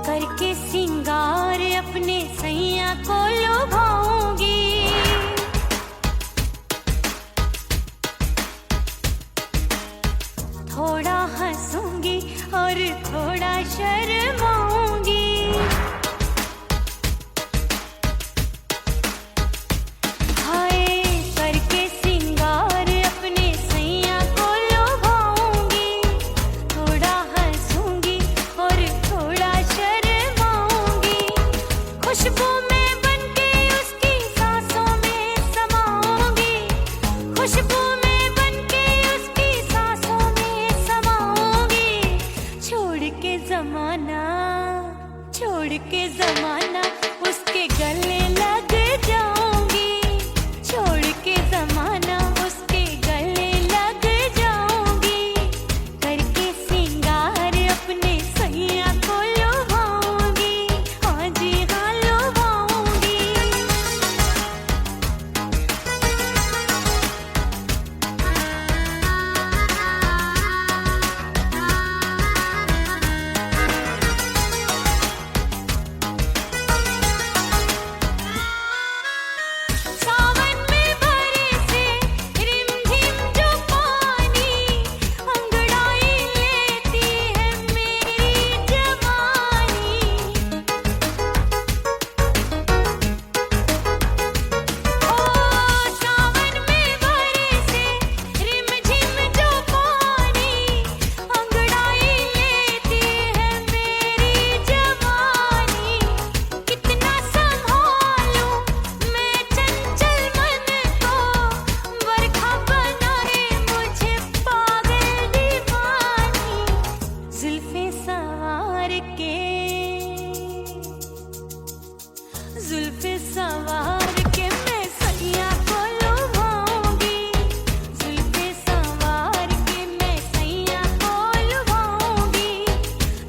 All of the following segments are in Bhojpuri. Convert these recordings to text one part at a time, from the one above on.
करके सिंगार अपने सैया को लुभाऊंगी, थोड़ा हंसूंगी और थोड़ा शर्माऊंगी। हाय करके सिंगार अपने सैया को लुभाऊंगी, थोड़ा हंसूंगी और थोड़ा शर्माऊंगी। खुशबू में बनके उसकी सांसों में समाऊंगी, खुशबू में बनके उसकी सांसों में समाऊंगी। छोड़ के जमाना उसके गले लग जाऊंगी, छोड़ के जमाना उसके गले लग जाऊंगी। करके सिंगार अपने सैया को लुभाऊंगी, हाँ जी हाँ लुभाऊंगी। सावन में बरसे रिमझिम जो पानी, अंगड़ाई लेती है मेरी जवानी। ओ सावन में बरसे रिमझिम जो पानी, अंगड़ाई लेती है मेरी जवानी। कितना संभालूं मैं चंचल मन को, बरखा बनाए मुझे पागल दीवानी। जुल्फे सवार के मैं सैया को लुभाऊंगी, जुल्फे सवार के मैं सैया को लुभाऊंगी।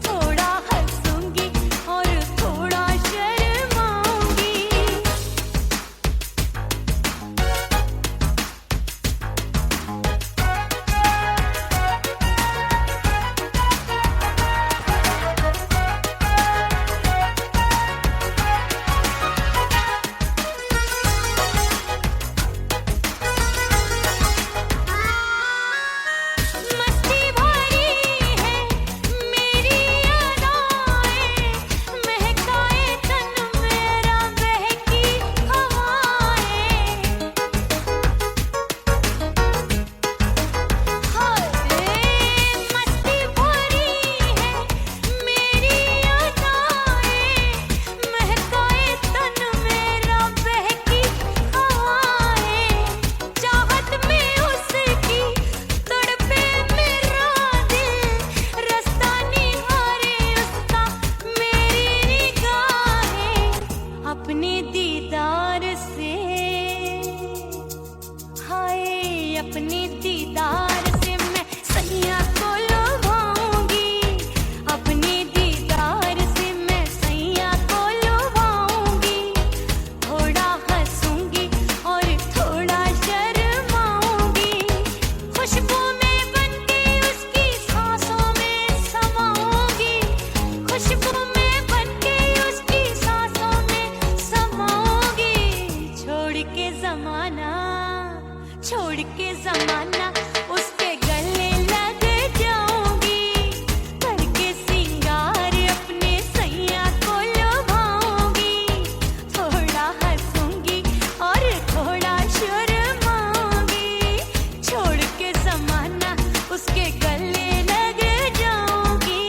थोड़ा हंसूंगी और थोड़ा शर्माऊंगी। मस्ती भरी है मेरी अदाएं, महकाए तन मेरा बहकी हवाएं। हाय मस्ती भरी है मेरी अदाएं, महकाए तन मेरा बहकी हवाएं। चाहत में उसकी तड़पे मेरा दिल, रास्ता निहारे उसका मेरी निगाहें। अपने दीदार से हाय अपने दीदार से मैं सैया को लुभाऊंगी, अपने दीदार से मैं सैया को लुभाऊंगी। थोड़ा हंसूंगी और थोड़ा शर्माऊंगी। खुशबू में बनके उसकी सांसों में समाऊंगी, खुशबू में बनके उसकी सांसों में समाऊंगी। छोड़ के जमाना उसके गले लग जाऊंगी। करके सिंगार अपने सैया को लुभाऊंगी, थोड़ा हंसूंगी और थोड़ा शर्माऊंगी। छोड़ के जमाना उसके गले लग जाऊंगी।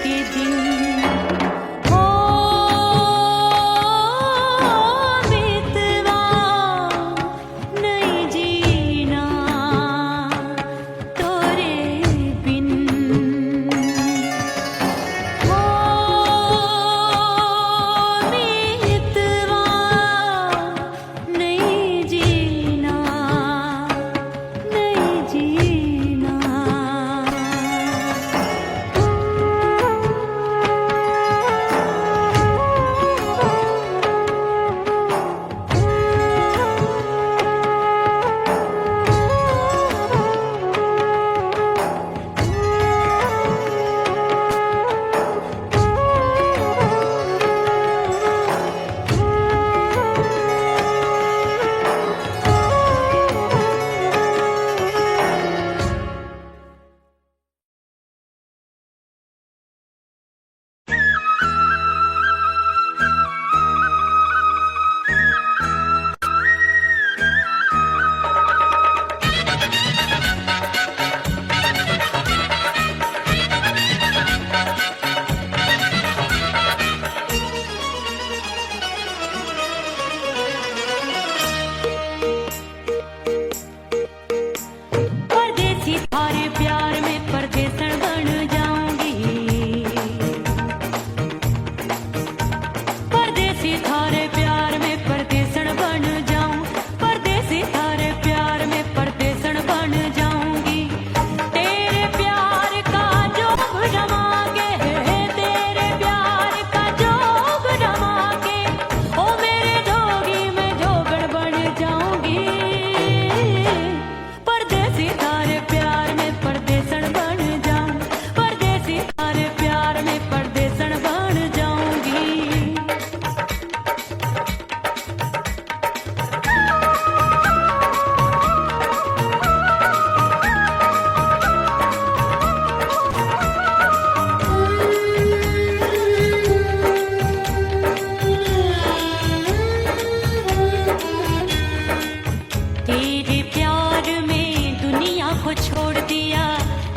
के दिन हो बेतवा नहीं जीना तोरे बिन हो बेतवा नहीं जीना नहीं जीना। परदेसी थारे प्यार में परदेसन बन जाऊंगी। परदेसी थारे प्यार में परदेसन बन जाऊं। परदेसी थारे प्यार में परदेसन बन जाऊंगी। तेरे प्यार का जोग जमा के तेरे प्यार का जोग जमा के ओ मेरे जोगी में जोगड़ बन जाऊंगी। परदेसी थारे प्यार में परदेसन बन जाऊं। परदेसी थारे प्यार में परदेसन बन जाऊंगी। तेरे प्यार में दुनिया को छोड़ दिया।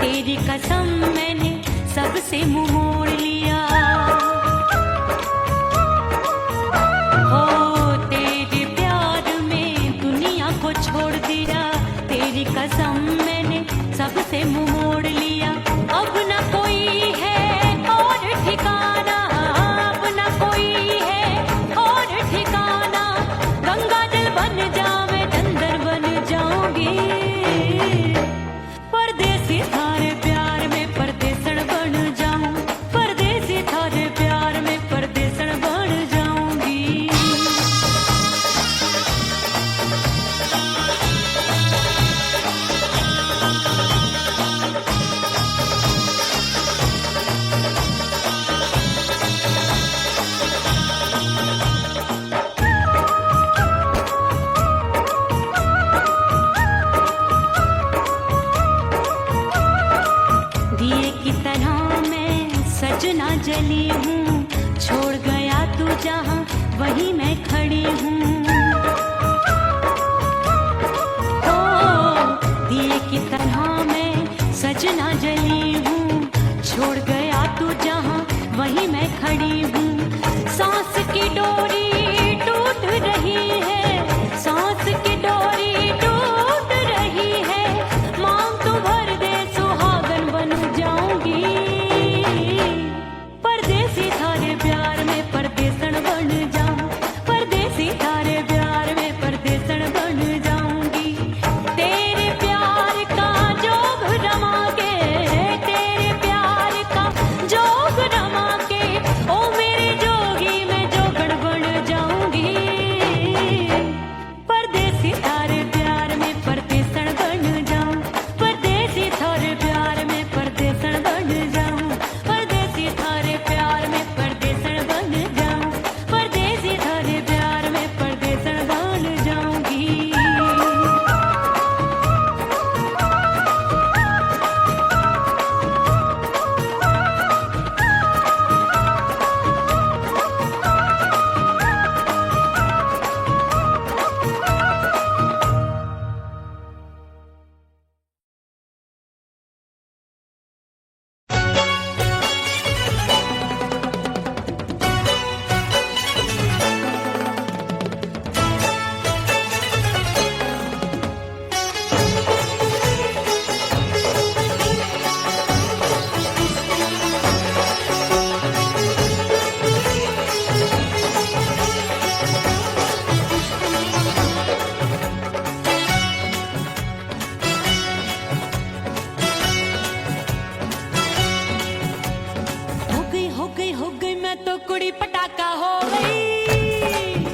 तेरी कसम मैंने सबसे मुंह मोड़ लिया। हो तेरे प्यार में दुनिया को छोड़ दिया। तेरी कसम मैंने सबसे मुंह मोड़ लिया। अब न कोई है और ठिकाना। अब न कोई है और ठिकाना। गंगा जल बन जावे चंदर बन जाऊंगी। परदेसी थारे प्यार में परदेसन बन जाऊं। परदेसी थारे प्यार में परदेसन बन जाऊंगी। दिए की तरह मैं सजना जली हूँ। छोड़ गया तू जहाँ वहीं मैं खड़ी हूँ। ओ दिए की तरह मैं सजना जली हूँ। छोड़ गया तू जहाँ वहीं मैं खड़ी हूँ। सांस की डोरी टूट रही है। सांस की डोरी टूट रही है। मांग तू भर दे सुहागन बन जाऊंगी। परदेसी थारे प्यार में परदेसन बन जाऊं। परदेसी थारे प्यार में परदेसन बन जाऊंगी। तेरे प्यार का जोग जमा के तेरे प्यार का जोग जमा के ओ मेरे कुड़ी पटाखा हो गई।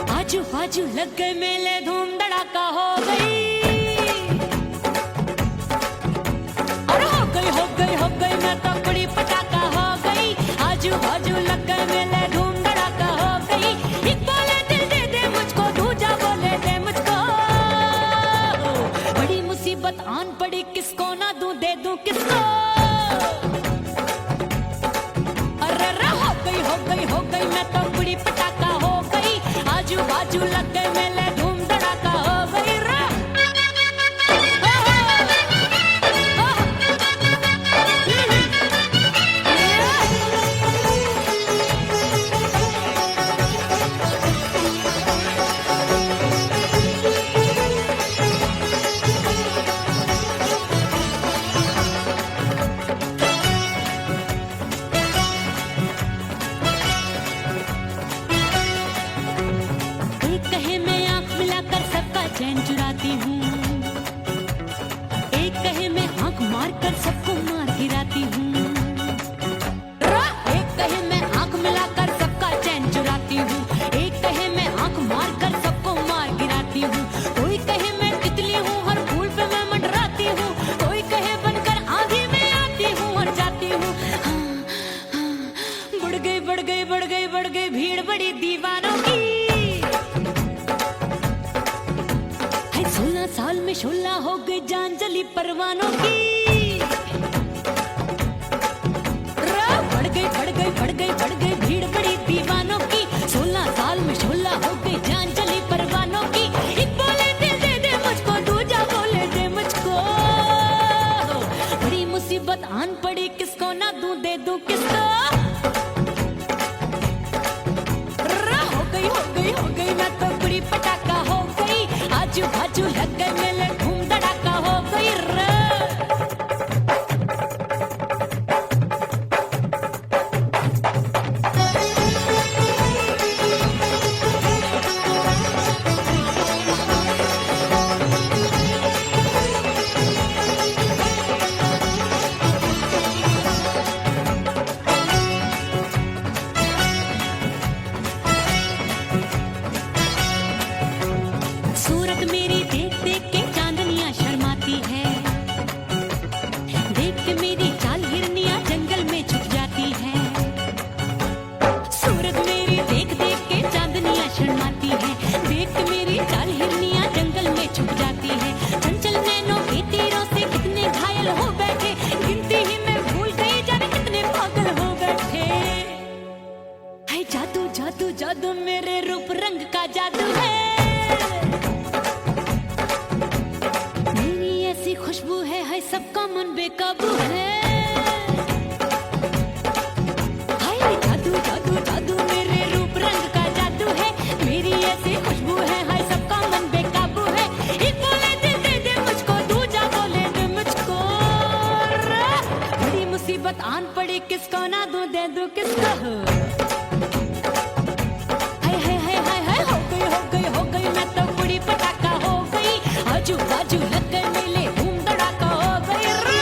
आजू बाजू लग गए मेले, धूम धड़ाका हो गई। और हो गई मैं तो कुड़ी पटाखा हो गई। आजू बाजू लग गए मेले, धूम धड़ाका हो गई। एक बोले दिल दे दे मुझको, दूजा बोले दे मुझको। बड़ी मुसीबत आन पड़ी, किसको ना दूं दे दूं किसको। हो गई मैं तो कुड़ी पटाखा हो गई। आजू बाजू लग गए मेले, धूम धड़ाका हो गई रे। चैन चुराती हूँ, एक कहे मैं आंख मार कर सबको मार गिराती हूँ। एक कहे मैं आंख मिलाकर सबका चैन चुराती हूँ, एक कहे मैं आंख मार कर सबको मार गिराती हूँ। कोई कहे मैं तितली हूँ, हर फूल पे मैं मंडराती हूँ। कोई कहे बनकर आंधी में आती हूँ और जाती हूँ। बढ़ गई भीड़ बड़ी दीवानों की। 16 साल में शोला हो गई जान जली परवानों की। बढ़ गई भीड़ बड़ी दीवानों की। 16 साल में शोला हो गई जान जली परवानों की। एक बोले दिल दे दे मुझको, दूजा बोले दे मुझको। बड़ी मुसीबत आन पड़ी, किसको ना दूं दे दूं किसको। हो गई मैं तो कुड़ी पटाखा हो गई। आजू बाजू लग गए मेले, धूम धड़ाका हो गई रे। सूरत मेरी देख देख के चांदनियां शर्माती है। देख के मेरी चाल हिरनियां जंगल में छुप जाती है। सूरत मेरी देख देख के चांदनियां शर्माती है। देख के मेरी चाल हिरनियां जंगल में छुप जाती है। चंचल नैनों के तीरों से कितने घायल हो बैठे, गिनती ही मैं भूल गई जाने कितने पागल हो बैठे। है जादू जादू जादू मेरे रूप रंग का जादू है। खुशबू है सबका मन बेकाबू है। हाय जादू जादू जादू मेरे रूप रंग का जादू है। मेरी ऐसी खुशबू है, हाय सबका मन बेकाबू है। एक बोले दिल दे दे मुझको, दूजा बोले दे मुझको। बड़ी मुसीबत आन पड़ी, किसको ना दूं दे दूं किसको। हो गई मैं तो कुड़ी पटाखा हो गई। आजू बाजू लग गए मेले, धूम धड़ाका हो गई रे।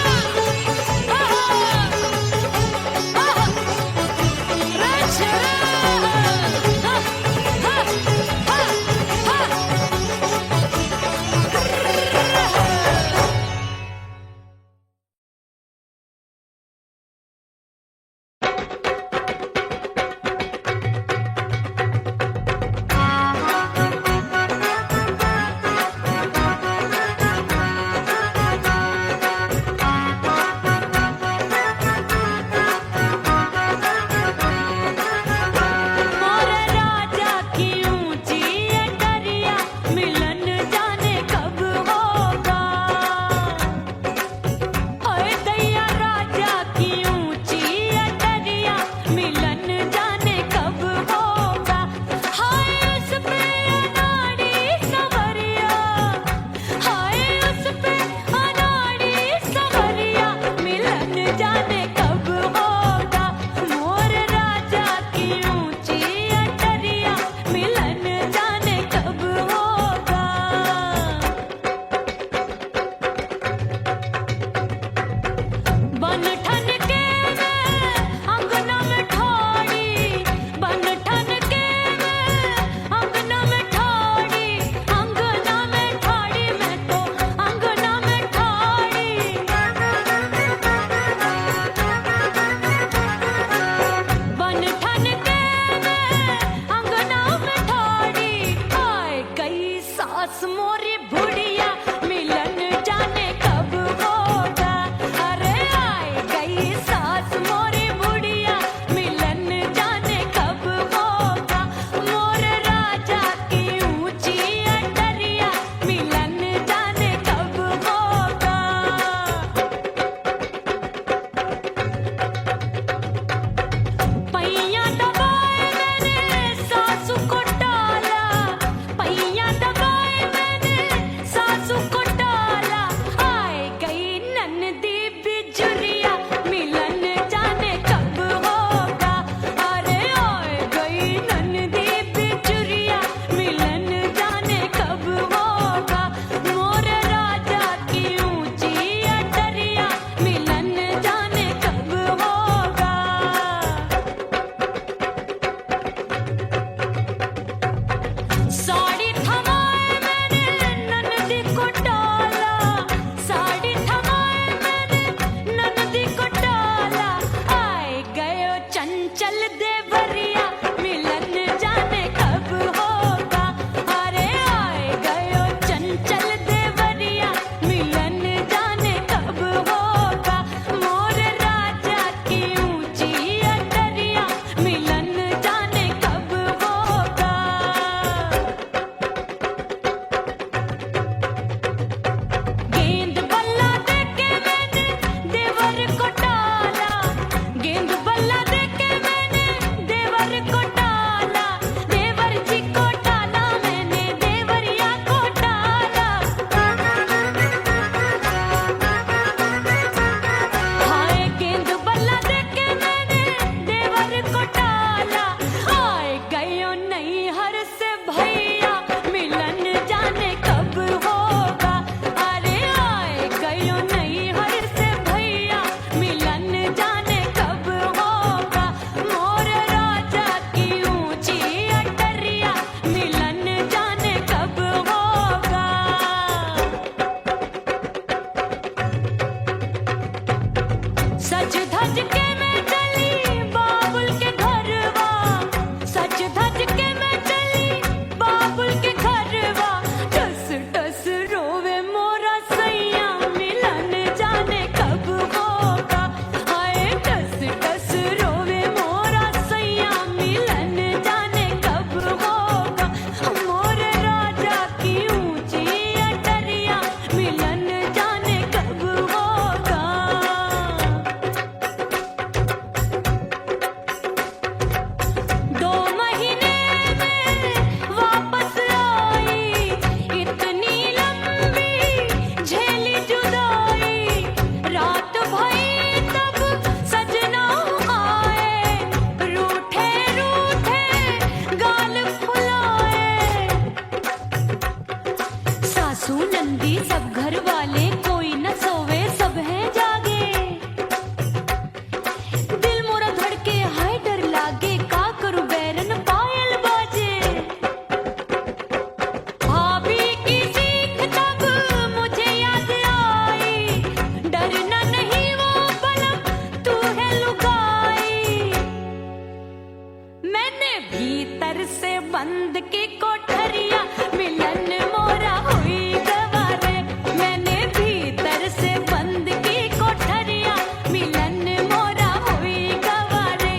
बंद की कोठरिया मिलन मोरा हुई गवारे मैंने भीतर से बंद की कोठरिया मिलन मोरा हुई गवारे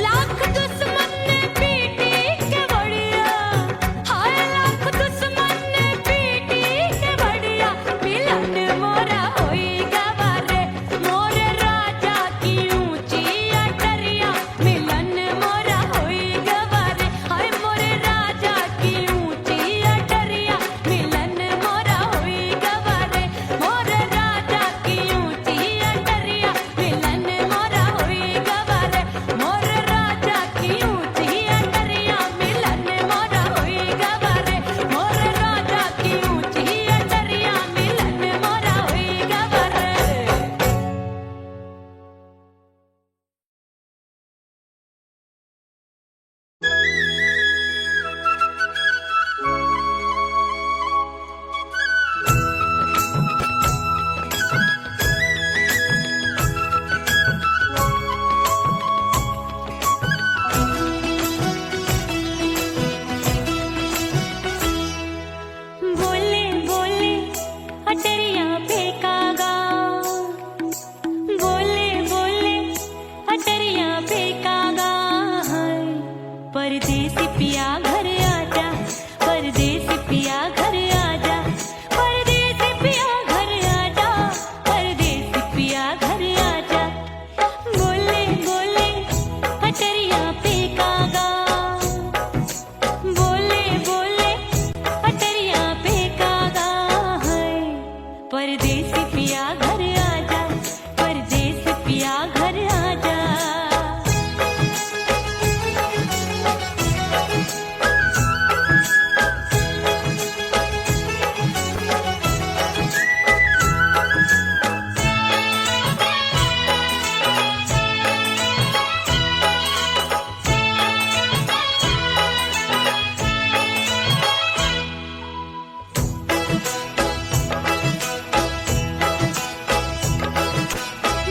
लाख दुश्मन ने पीटी के बढ़िया हाय लाख दुश्मन ने पीटी के बढ़िया मिलन मोरा हुई गवारे मोरे राजा की ऊंची अटरिया मिलन मोरा हुई गवारे हाय मोरे राजा की ऊंची अटरिया मिलन मोरा हुई गवारे मोरे राजा की ऊंची अटरिया मिलन मोरा हुई गवारे मोरे राजा की ऊंची अटरिया मिलन मोरा हुई गवारे मोरे राजा की ऊंची अटरिया मिलन मोरा हुई गवारे बोले बोले अटरिया फेंकागा बोले बोले अटरिया फेंकागा हाय परदेसी पिया घर आजा परदेसी पिया घर आजा परदेसी पिया घर आजा परदेसी पिया घर आजा बोले बोले अटरिया फेंकागा बोले बोले अटरिया फेंकागा है परदेसी पिया घर आजा परदेसी पिया घर आजा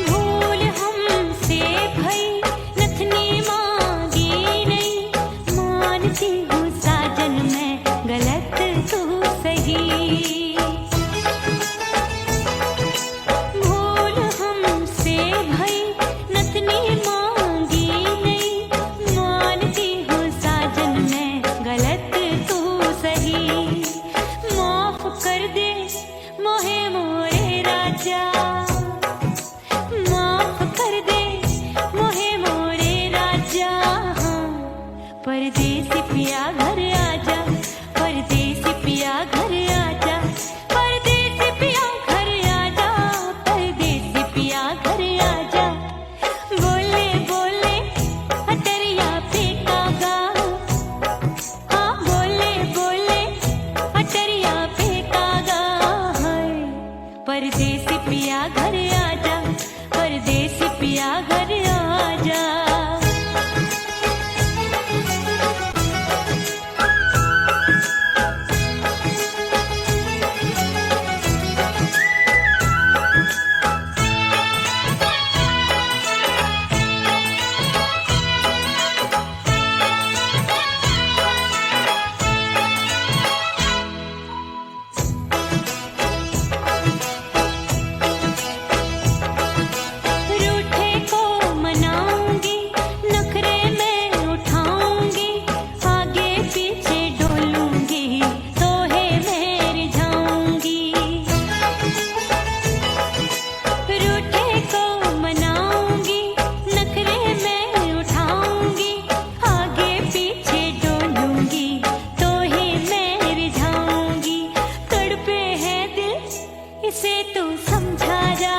भूल हमसे भई नथनी मांगी नहीं मानती हूँ साजन मैं गलत तू सही भूल हमसे भई नथनी मांगी नहीं मानती हूँ साजन मैं गलत तू सही माफ कर दे मोहे मोरे राजा माफ कर दे मोहे मोरे राजा परदेसी पिया घर आजा परदेसी पिया घर आजा परदेसी पिया घर आजा परदेसी पिया घर आजा बोले बोले अटरिया फेंकागा हाँ बोले बोले अटरिया फेंकागा है परदेसी पिया घर आजा परदेसी पिया घर आजा रूठे को मनाऊंगी नखरे में उठाऊंगी आगे पीछे डोलूंगी तोहे मेर जाऊंगी रूठे को मनाऊंगी नखरे में उठाऊंगी आगे पीछे डोलूंगी तोहे मेर जाऊंगी तड़पे है दिल इसे तू समझा जा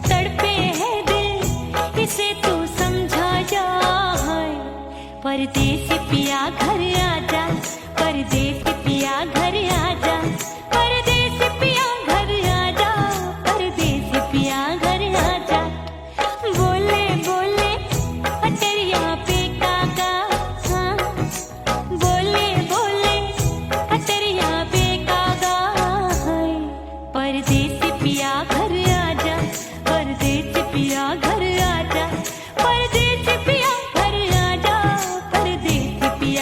तड़पे है दिल इसे तू समझा जा है परदेसी पिया घर आजा परदेसी पिया घर आजा परदेसी पिया घर आजा परदेसी पिया घर आजा बोले बोले अटरिया फेंकागा हाँ बोले बोले अटरिया फेंकागा है परदेसी पिया घर आजा परदेसी पिया घर आजा परदेसी पिया घर आजा परदेसी पिया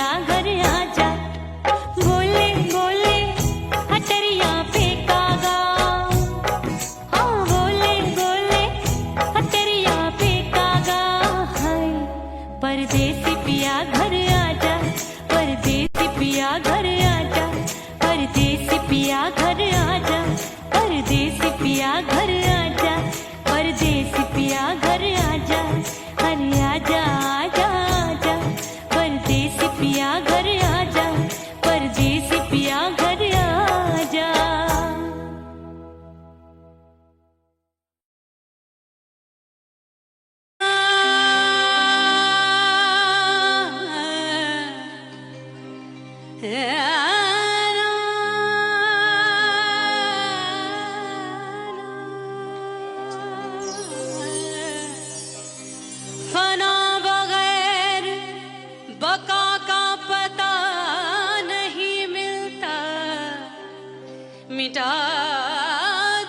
मिटा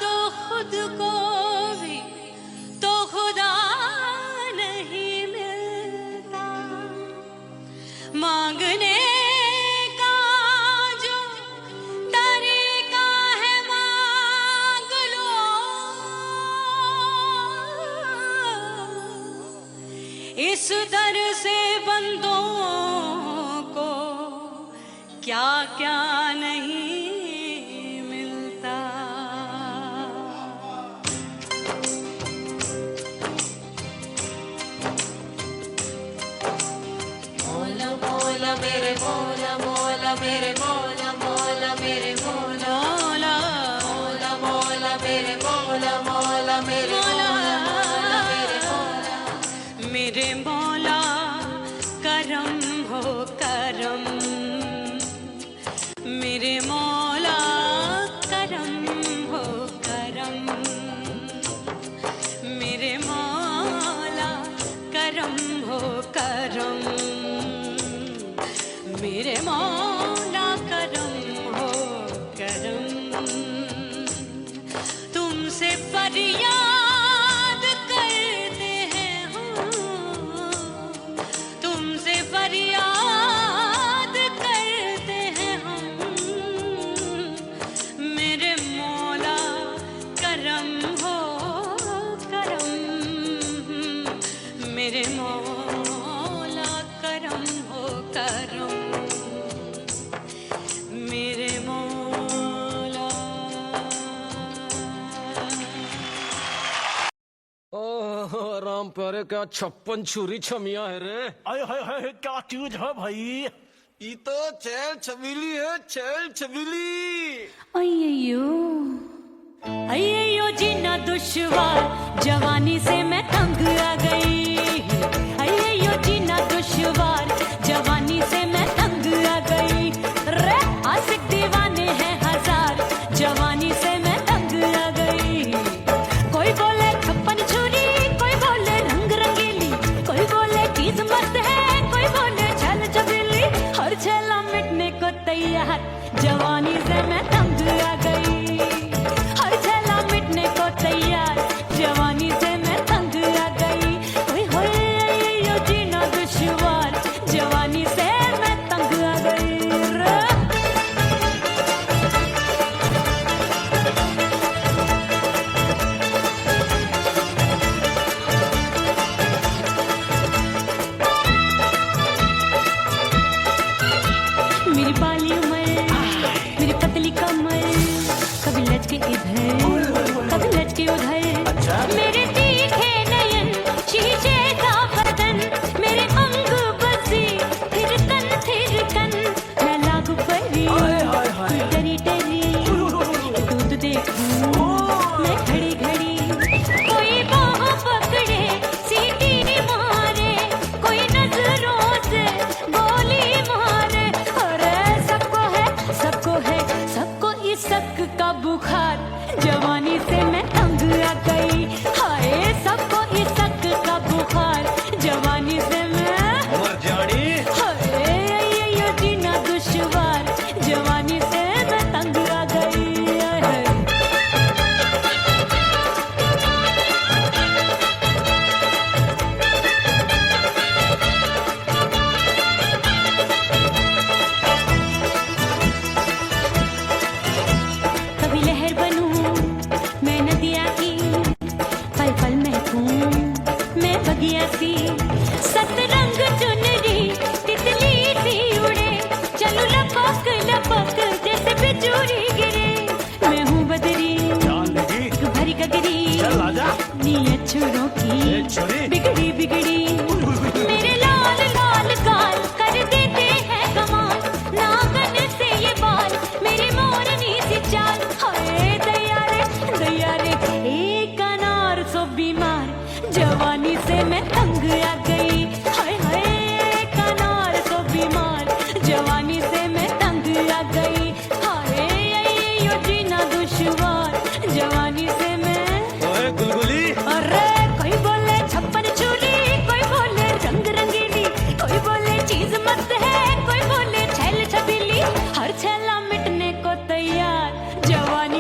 दो खुद को भी तो खुदा नहीं मिलता। मांगने का जो तरीका है मांग लो, इस दर से बंदों को क्या क्या नहीं मिलता। मौला मौला मेरे मौला मौला मेरे मौला मौला मेरे मौला मौला मौला मेरे मौला मौला मेरे मौला मेरे मौला मेरे मौला करम हो करम, मेरे मौला करम हो करम, मेरे मौला करम हो करम, मेरे मौला करम हो करम। तुमसे फरियाद करते हैं हम, तुमसे फरियाद करते हैं हम, मेरे मौला करम हो करम, मेरे मौला करम हो करम, मेरे मौला। ओह राम प्यारे, क्या 56 छुरी छमिया है रे। आय हाय हाय, क्या चीज है भाई? ये तो चैल छबीली है, चैल छबीली। अय्यो अय्यो जीना दुश्वार, जवानी से मैं तंग आ गई। अय्यो जीना दुश्वार, जवानी से मैं तंग आ गई। रे आशिक दीवाने हैं हजार, जवानी से मैं तंग आ गई। कोई बोले 56 छुरी, कोई बोले रंग रंगीली, कोई बोले चीज मस्त है, कोई बोले छल छबीली। हर छेला मिटने को तैयार, जवानी से मैं तंग आ गई। हर छेला मिटने को तैयार, जवानी से मैं तंग आ गई। ओए होए यो जीना दुश्वार, जवानी से मैं तंग आ गई। मेरी बाली उमर, मेरी पतली कमर, कभी लचके इधर कभी लचके उधर। मेरे तीखे नयन, शीशे का बदन, मेरे अंग बसी थिरकन, मैं लागू परी डरी डरी। दूध देखूं मैं घड़ी घड़ी, कोई बाह पकड़े सीटी मारे, कोई नजरों से गोली मारे। अरे सबको है सबको इस शक का बुखार, जवानी से मैं तंग आ गई। हाय सबको इस शक का बुखार, जवानी से मैं मर जानी। हाय ये जीना दुश्वार, जवानी से मैं तंग आ गई। कभी लहर बनूं मैं नदिया की, पल पल महकूं मैं बगिया सी। सतरंग चुनरी तितली सी उड़े, चलूं लपक लपक जैसे बिजुरी गिरे। मैं हूँ बदरी जान लगी, भरी गगरी, चल आजा। नीयत छोरों की छोरी बिगड़ी बिगड़ी। मेरे लाल लाल गाल कर देते हैं कमाल, नागन से ये बाल मेरी मोरनी सी चाल। हाय दैया रे एक अनार सो बीमार, जवानी से मैं तंग आ गई। हाय हाय एक अनार सो बीमार, जवानी से मैं तंग आ गई। हाय यो जीना दुश्वार, जवानी से मैं। ओए गुलगुली, अरे कोई बोले 56 छुरी, कोई बोले रंग रंगीली, कोई बोले चीज मस्त है, कोई बोले छैल छबीली। हर छेला मिटने को तैयार, जवानी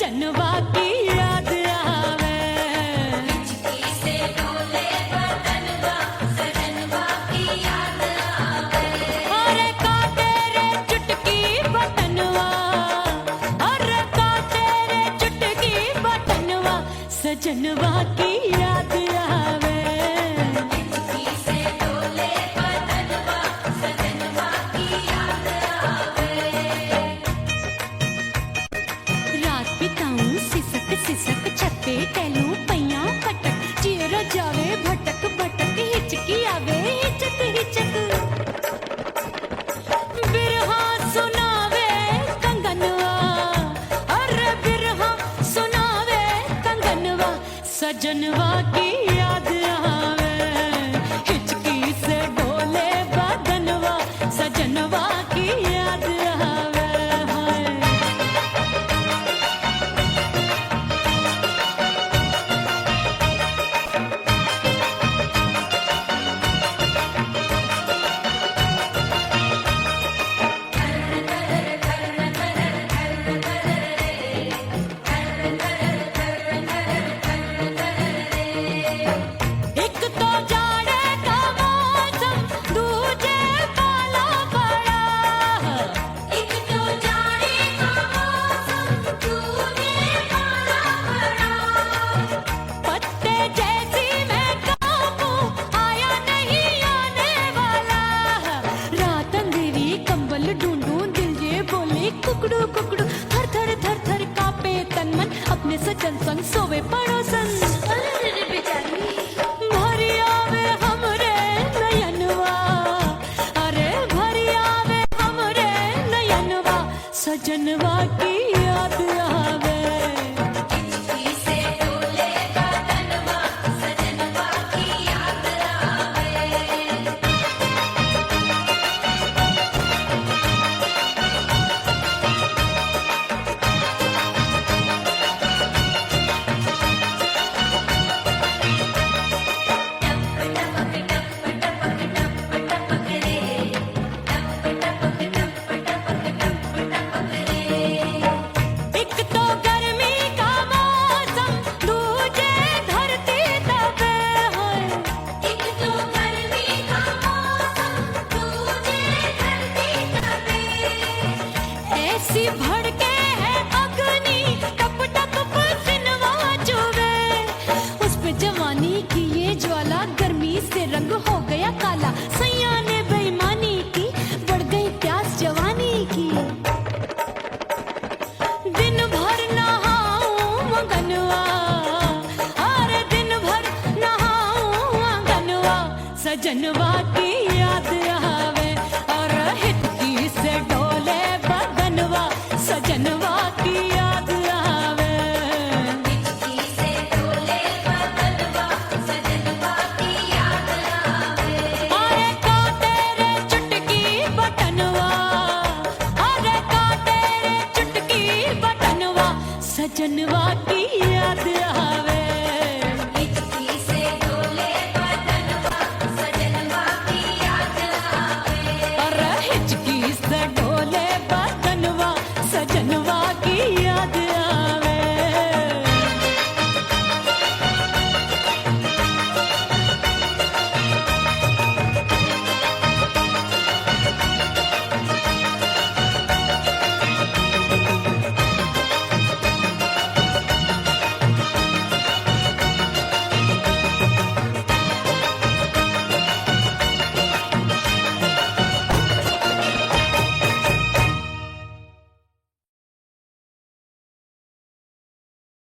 सजनवा की याद आवे। अरे का तेरे चुटकी बटनवा, अरे का तेरे चुटकी बटनवा, सजनवा की याद आवे। रात बिताऊं सिसक सिसक छत पे टहलूं पैया पटक, चेहरा जावे भटक भटक, हिचकी आवे हिचक हिचक। बिरहा सुनावे कंगनवा, अरे बिरहा सुनावे कंगनवा, सजनवा की याद आवे। हिचकी से डोले बदनवा, सजनवा की याद आवे। हाय एक तो जाड़े का मौसम, दूजे पाला पड़ा। एक तो जाड़े का मौसम, दूजे पाला पड़ा। पत्ते जैसी मैं कांपूं, आया नहीं आने वाला। रात अंधेरी कंबल ढूंढूं, दिल ये बोले कुकड़ू कुकड़ू। थर थर थर थर कांपे तन मन, अपने सजन संग सोवे पड़ोसन। भरी आवे हमरे नयनवा, अरे भरी आवे हमरे नयनवा, सजनवा की याद आवे। एक तो गर्मी का मौसम, दूजे धरती तपे। एक तो गर्मी का मौसम, दूजे धरती तपे। ऐसी भड़के है अग्नि, टप टप पसीनवा चुभे। उस पे जवानी की ये ज्वाला, गर्मी से रंग हो गया काला। सैया ने बेईमानी की, बढ़ गई प्यास जवानी की। दिन भर नहाऊं आंगनवा, अरे दिन भर नहाऊं आंगनवा, सजनवा की याद आवे। और हिचकी से डोले बदनवा, सजनवा की याद आवे। अरे का तेरे चुटकी बटनवा, अरे का तेरे चुटकी बटनवा, सजनवा की याद आवे। अरे हिचकी से डोले बदनवा, सजनवा की याद आवे।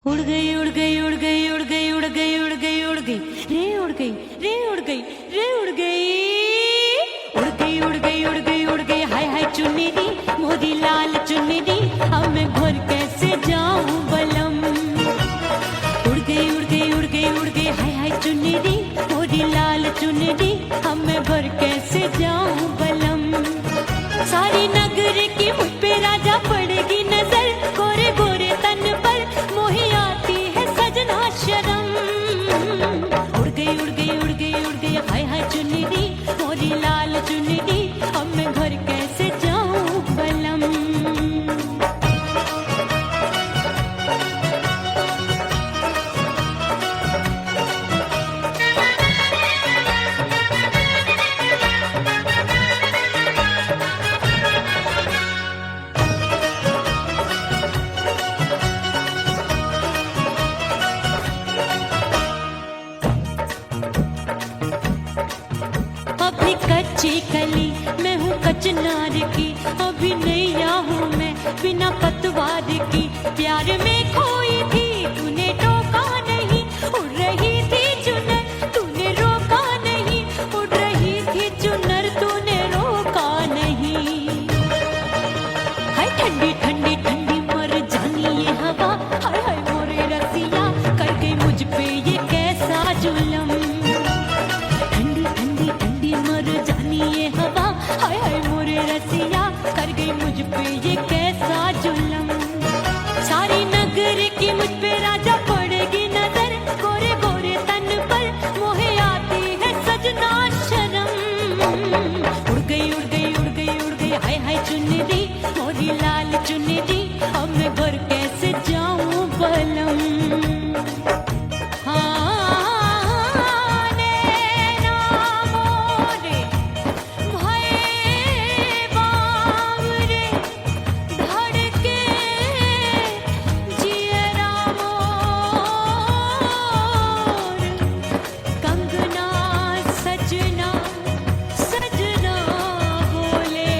उड़ गई उड़ गई उड़ गई उड़ गई उड़ गई उड़ गई उड़ गई रे उड़ गई रे उड़ गई रे उड़ गई उड़ गई उड़ गई उड़ गई उड़ गई। हाय हाय चुन्नी दी मोदी लाल चुन्नी दी, अब मैं घर कैसे जाऊं बलम। उड़ गई उड़ गई उड़ गई उड़ गई हाय हाय चुन्नी दी मोदी लाल चुन्नी दी, अब मैं घर कैसे जाऊं बलम। सारी नगर की मुझ पे राजा पड़ेगी नजर, गोरे गोरे तन पर मोही आती है सजन कच्ची कली मैं हूँ कचनार की, अभी नैया हूँ मैं बिना पतवार की। प्यार में खोई थी तूने टोका नहीं, उड़ रही थी चुनर तूने रोका नहीं, उड़ रही थी चुनर तूने रोका नहीं। हाय ठंडी ठंडी ठंडी मर जानी ये हवा, हाय हाय मोरे रसिया कर गई मुझ पे ये कैसा जुल्म। ठंडी ठंडी ठंडी मर जानी ये हवा, हाय हाय मोरे रसिया कर गई मुझ पे ये कैसा जुल्म। सारी नगर की मुझ पे राजा पड़ेगी नजर, गोरे गोरे तन पर मोहे आती है सजना शर्म। उड़ गई उड़ गई उड़ गई उड़ गई हाय हाय चुनरी मोरी लाल चुनरी, अब मैं घर कैसे जाऊं बलम। हाँ नैना मोरे भये बावरे, धड़के जियरा मोर, कंगना सजना सजना बोले,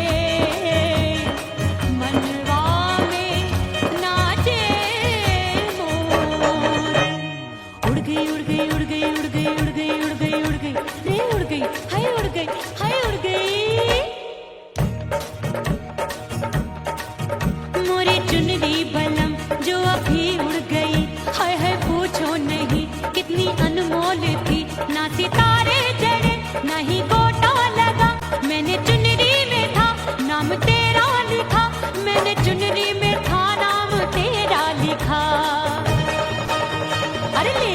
मनवा में नाचे मोर। उड़ गई उड़ गई उड़ गई उड़ गई उड़ गई उड़ गई उड़ गई रे उड़ गई हाय उड़ गई हाय उड़ गई। मोरी चुनरी बलम जो अभी उड़ गई, हाय हाय पूछो नहीं कितनी अनमोल थी। ना सितारे जड़े ना ही गोटा लगा, मैंने चुनरी में था नाम तेरा लिखा, मैंने चुनरी में था नाम तेरा लिखा। अरे ले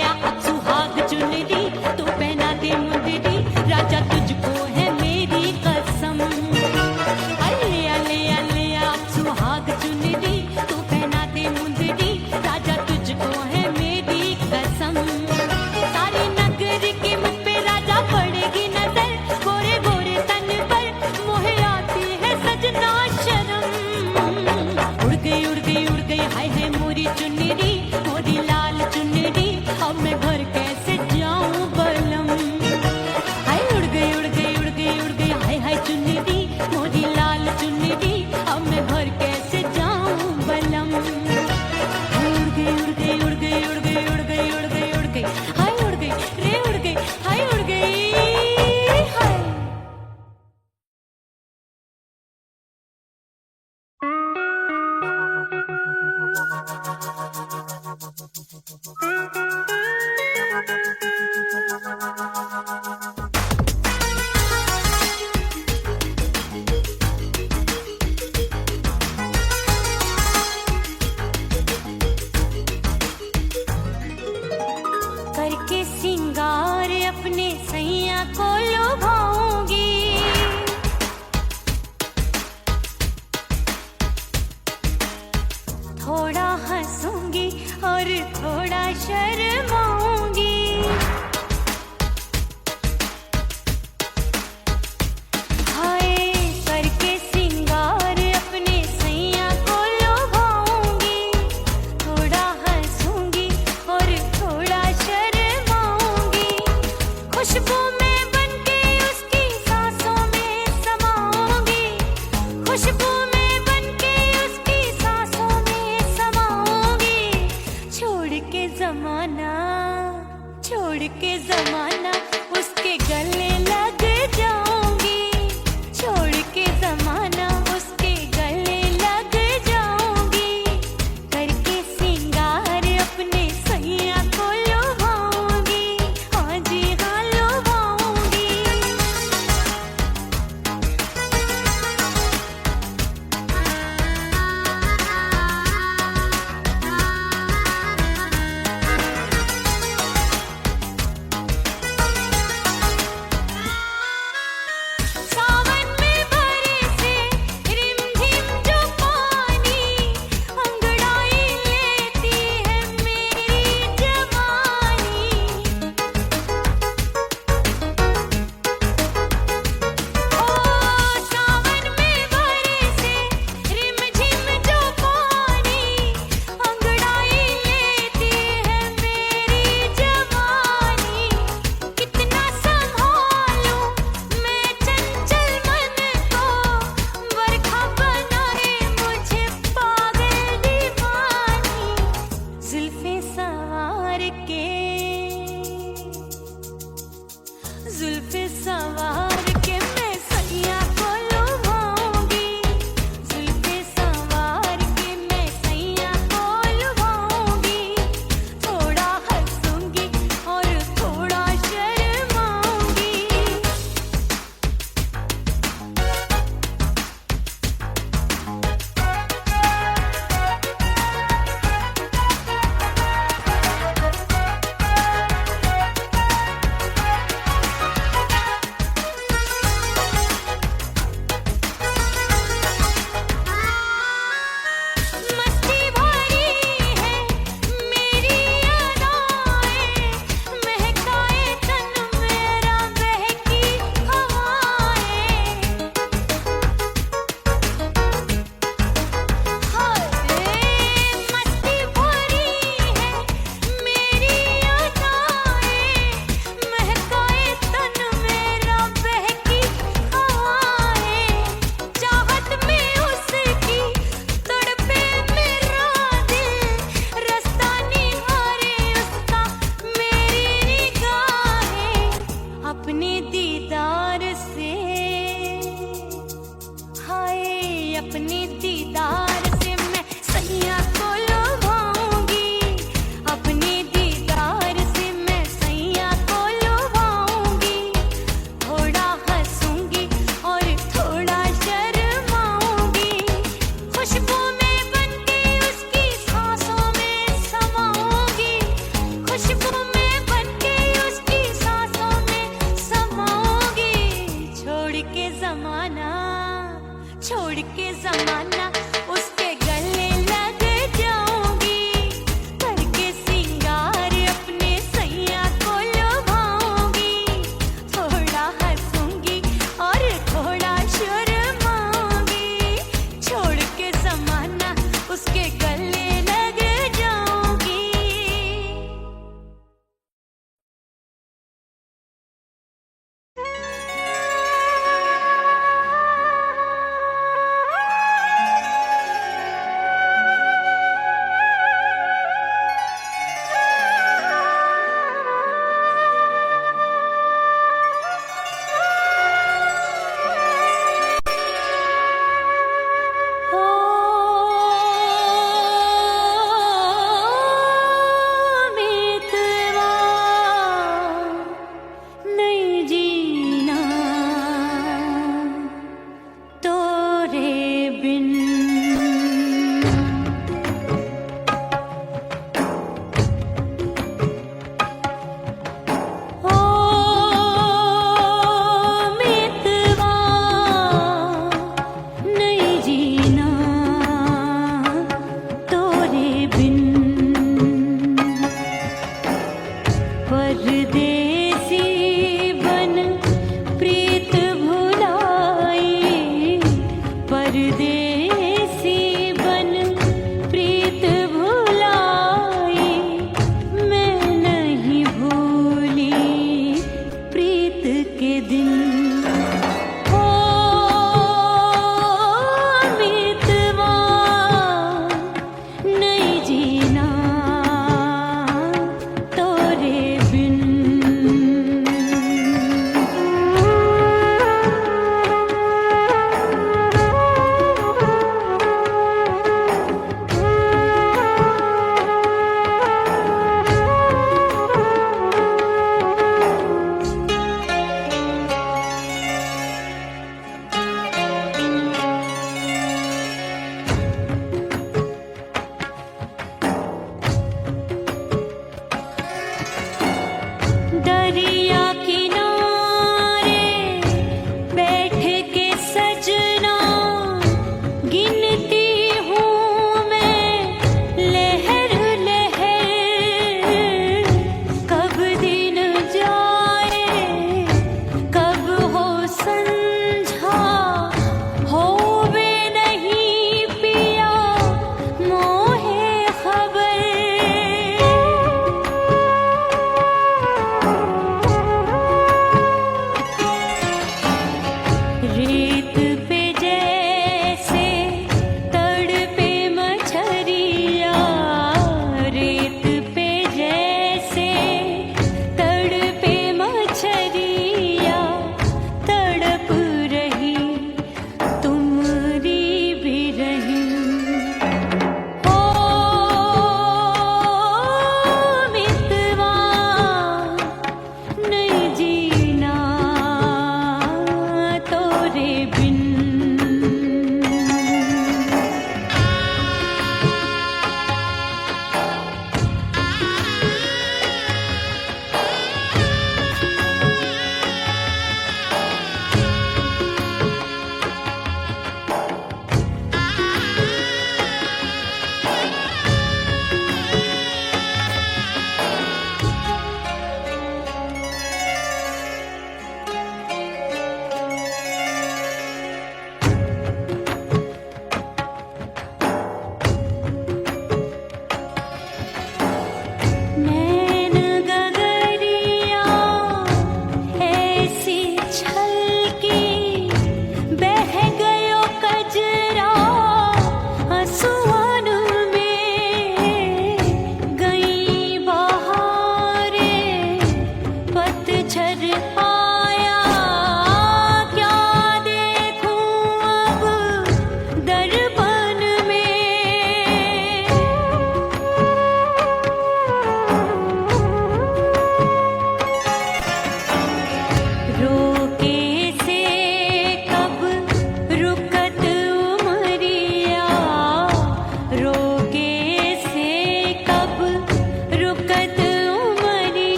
आ अब सुहाग चुनरी तू पहना दे मुंदरी, राजा तुझको है मेरी कसम। अरे ले आ अब सुहाग चुनरी तू पहना दे मुंदरी, राजा तुझको है मेरी कसम। सारी नगर की मुझ पे राजा पड़ेगी नजर, गोरे गोरे तन पर मोहे आती है सजना शर्म। उड़ गई उड़ गई उड़ गई हाय हाय मोरी चुनरी मोरी लाल चुनरी, अब मैं घर कैसे जाऊं बलम। हाय उड़ गई उड़ गई उड़ गई उड़ गई हाय हाय चुनरी मोरी लाल चुनरी, अब मैं घर कैसे जाऊं बलम। हाय उड़ गई उड़ गई उड़ गई उड़ गई उड़ गई उड़ गई उड़ गई हाय उड़ गई रे उड़ गई हाय उड़ गई हाय। करके सिंगार अपने सैया को लुभाऊंगी, थोड़ा हंसूंगी और थोड़ा शर्माऊंगी। हाय करके सिंगार अपने सैया को लुभाऊंगी, थोड़ा हंसूंगी और थोड़ा शर्माऊंगी। खुशबू में बनके उसकी सांसों में समाऊंगी, खुशबू में बनके उसकी सांसों में समाऊंगी। छोड़ के जमाना उसके गले लग जाऊंगी, छोड़ के जमाना उसके गले लग जाऊंगी। करके सिंगार अपने सैया को लुभाऊंगी, हाँ जी हाँ लुभाऊंगी।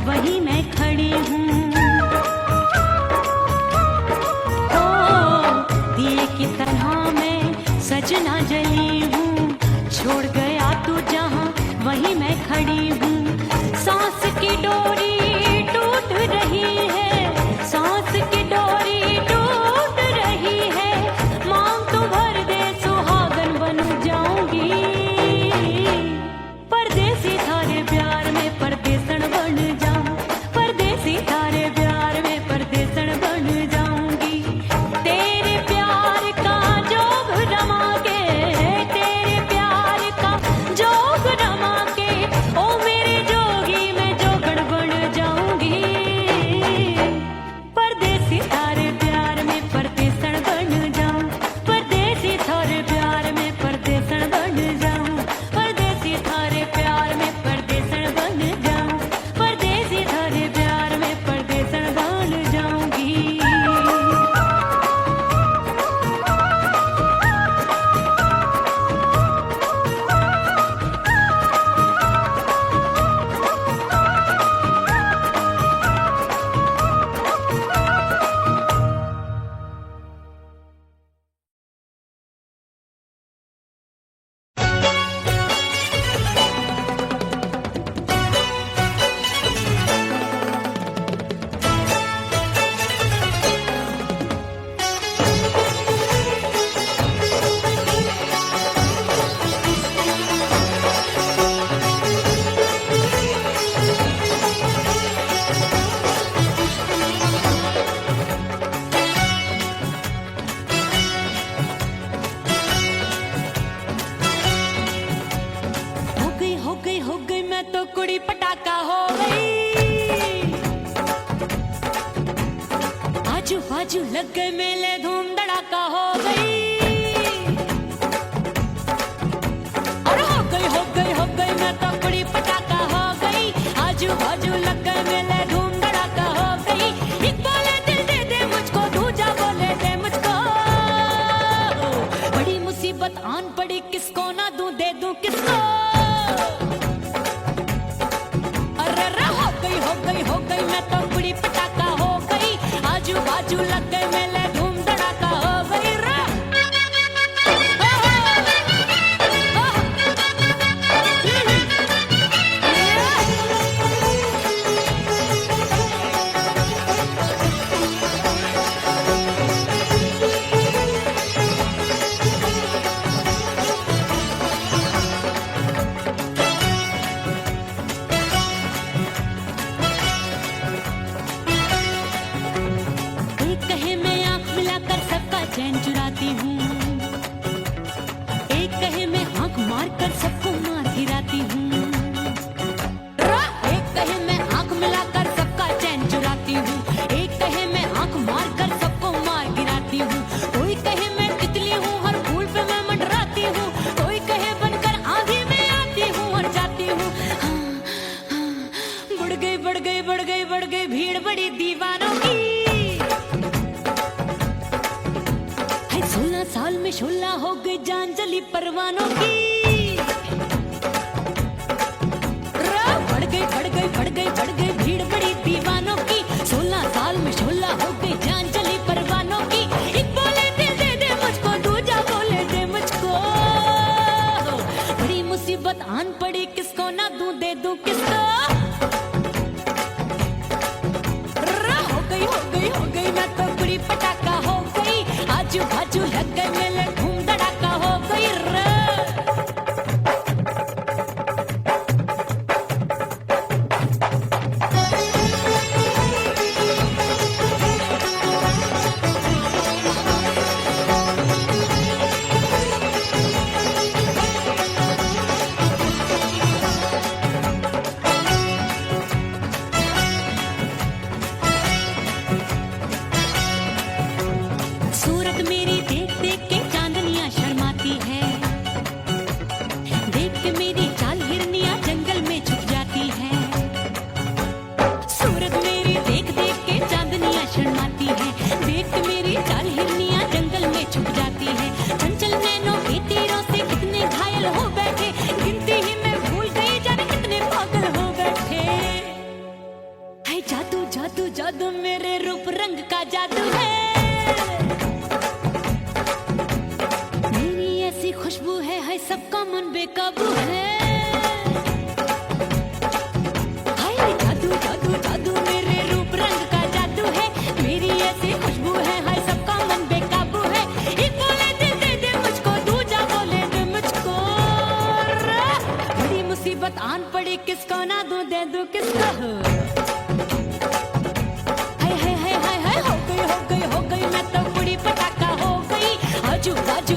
वहीं मैं खड़ी हूँ। ओ दिए की तरह मैं सजना जली हूँ, छोड़ गया तू जहाँ वहीं मैं खड़ी हूँ। सांस की डोरी टूट रही है, सांस की डोरी टूट रही है, मांग तू भर दे सुहागन बन जाऊंगी। परदेसी थारे प्यार में परदेसन बन जाऊं, परदेसी थारे प्यार में परदेसन बन जाऊंगी। तेरे प्यार का जोग रमा के, तेरे प्यार का जोग रमा के, ओ मेरे जोगी मैं जोगण बन जाऊंगी। परदेसी थारे प्यार में परदेसन बन जाऊं, परदेसी थारे प्यार में परदेसन बन जाऊं, परदेसी थारे प्यार में परदेसन बन जाऊं, परदेसी थारे प्यार में परदेसन बन जाऊंगी। हो गई मैं तो कुड़ी पटाखा हो गई। आजू बाजू लग गए मेले धूम धड़ाका हो गई। अरे हो गई मैं तो कुड़ी पटाखा हो गई। आजू बाजू लग गए मेले धूम धड़ाका हो गई। एक बोले दिल दे दे मुझको, दूजा बोले दे मुझको। बड़ी मुसीबत आन पड़ी, किसको ना दूं दे दूं किसको। हो गई मैं तो कुड़ी पटाखा हो गई। आजू बाजू लग गए मेले धूम धड़ाका हो गई रे। चैन चुराती हूँ, एक कहे मैं आंख मार कर सबको मार गिराती हूँ। एक कहे मैं आंख मिलाकर सबका चैन चुराती हूँ, एक कहे मैं आंख मार कर सबको मार गिराती हूँ। कोई कहे मैं तितली हूँ, हर फूल पे मैं मंडराती हूँ। कोई कहे बनकर आंधी में आती हूँ और जाती हूँ। बढ़ गई भीड़ बड़ी दीवानों की। 16 साल में शोला हो गई जान जली परवानों की। बढ़ गई भीड़ बड़ी दीवानों की। 16 साल में शोला हो गई जान जली परवानों की। एक बोले दिल दे दे मुझको, दूजा बोले दे मुझको। बड़ी मुसीबत आन पड़ी, किसको ना दूं दे दूं किसको। हो गई मैं तो कुड़ी पटाखा हो गई। आजू बाजू लग गए मेले धूम धड़ाका हो गई रे। जादू जादू मेरे रूप रंग का जादू है, मेरी ऐसी खुशबू है सबका मन बेकाबू है। हाय जादू जादू जादू मेरे रूप रंग का जादू है, मेरी ऐसी खुशबू है सबका मन बेकाबू है। एक बोले दे दे मुझको, दूजा बोले दे मुझको, बड़ी मुसीबत आन पड़ी किसको ना दूं दे दूं किसको। हो गई मैं तो बुढ़ी पटाखा हो गई, आजू बाजू